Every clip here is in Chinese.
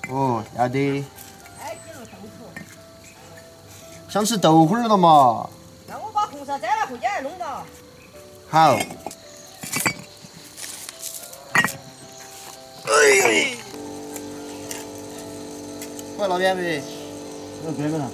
哦，要得。哎，几路豆腐。想吃豆腐儿了嘛？那我把红烧摘了，回家来弄吧。好。哎呦！快老远没？我别个了。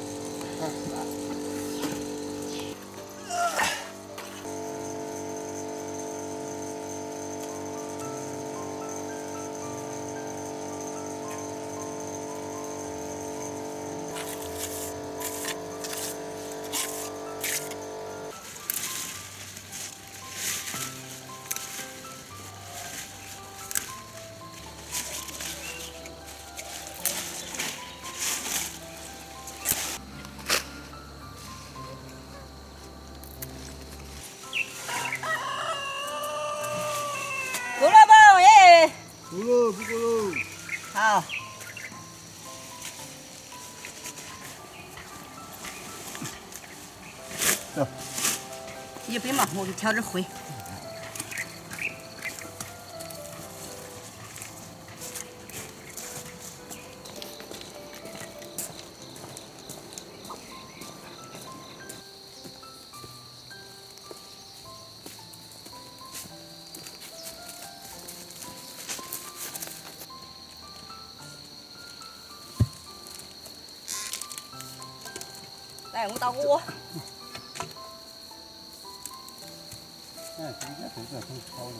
够了吧，王爷？够了，不够了。好。走。一杯嘛，我给调点灰。来，我打锅。哎，今天这个挺好的。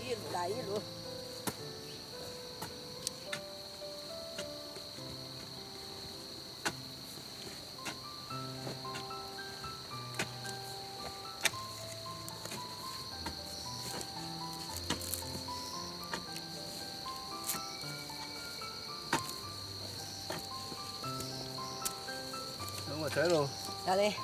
一路来一路。那我摘喽。好嘞。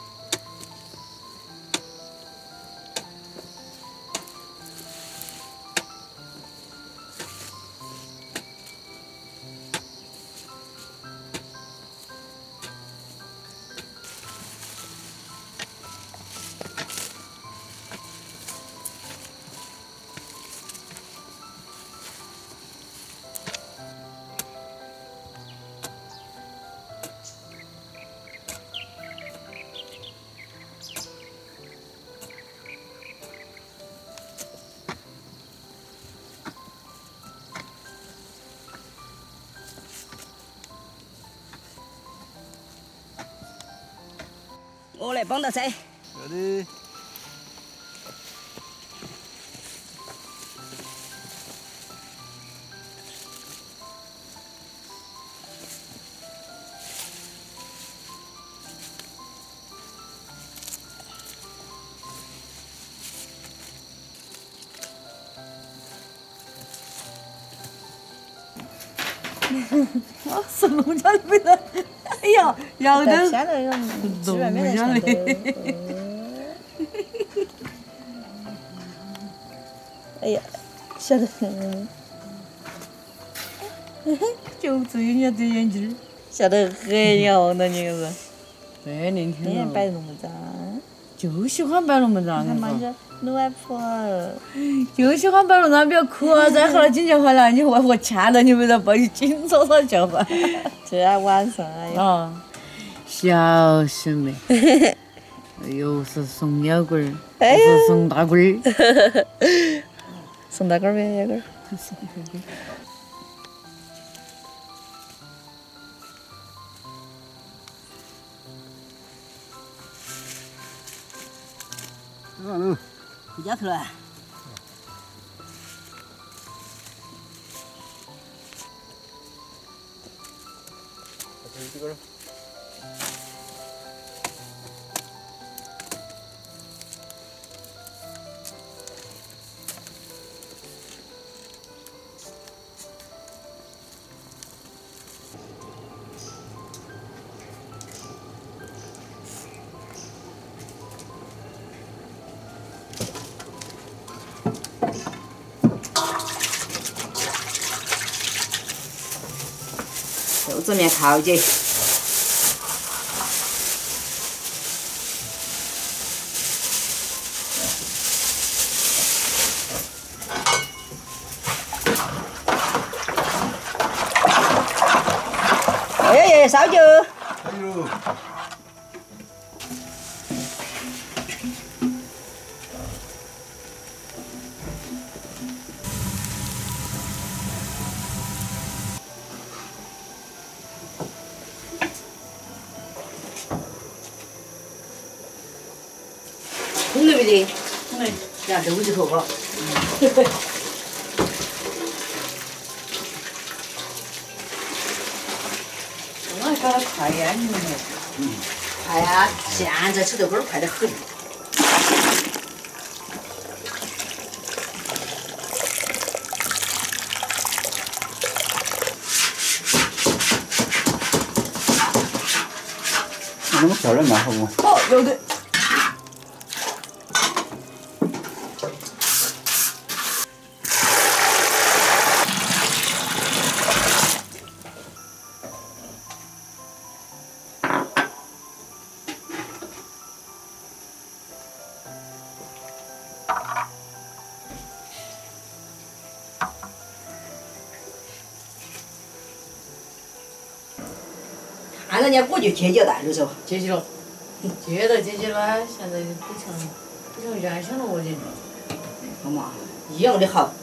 我来帮他摘。好的。我是农家的人，哎呀，要得，现在有基本没人想的。哎呀，晓得，就只有人家对眼睛儿，晓得很呀，那你是。对，那你天也摆龙门阵，就喜欢摆龙门阵，他妈的暖和儿，就喜欢摆龙门阵，不要哭啊！再后来今天回来，你我欠了你们了，把你紧早早叫吧。这晚上哎呀，啊，小师妹，又是送鸟棍儿，又是送大棍儿，送大杆儿没？大杆儿。回家去了。这个。子面靠起。哎，烧酒。哎呦，红的没得？红的，呀，这五级头个。我搞得快呀，你们。快呀！现在吃豆干快得很。那么漂亮嘛，好不？哦，有的。看人家我就结交带的时候，结起了，结了，现在不成原先了，我觉得。好嘛，一样的好。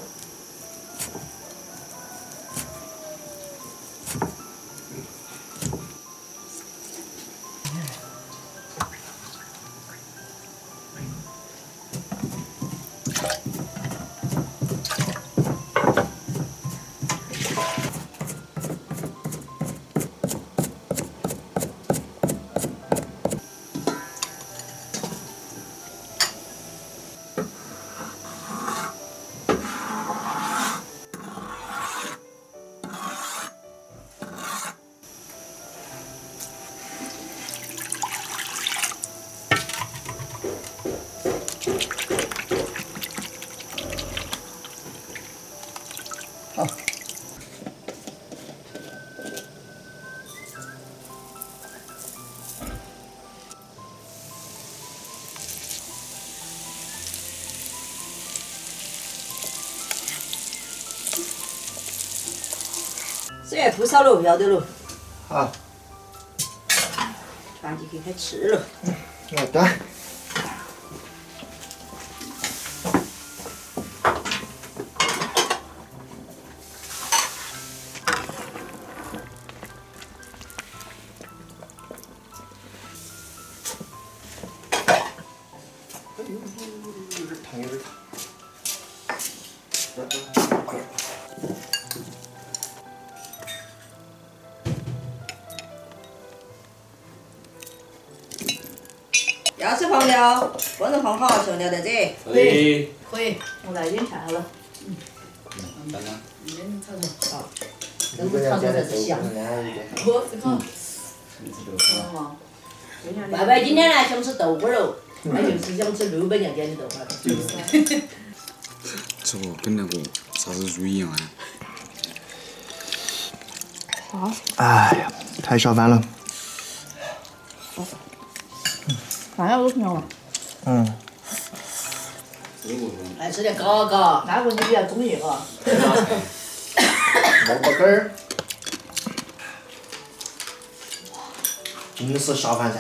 这也不少了，要得了，好，传进去开吃了。好的。有点烫。要吃放料，不能放好，剩料在这。可以，我来点菜好了。当然。你炒炒。啊。如果要加点豆腐，我这个。好嘛。爸爸今天呢想吃豆花喽，他就是想吃600娘点的豆花。这个跟那个啥子猪一样啊！哎呀，太烧饭了。饭要多重要嘛？嗯。爱吃点嘎嘎，那个你比较中意哈。萝卜干儿。真是烧饭噻。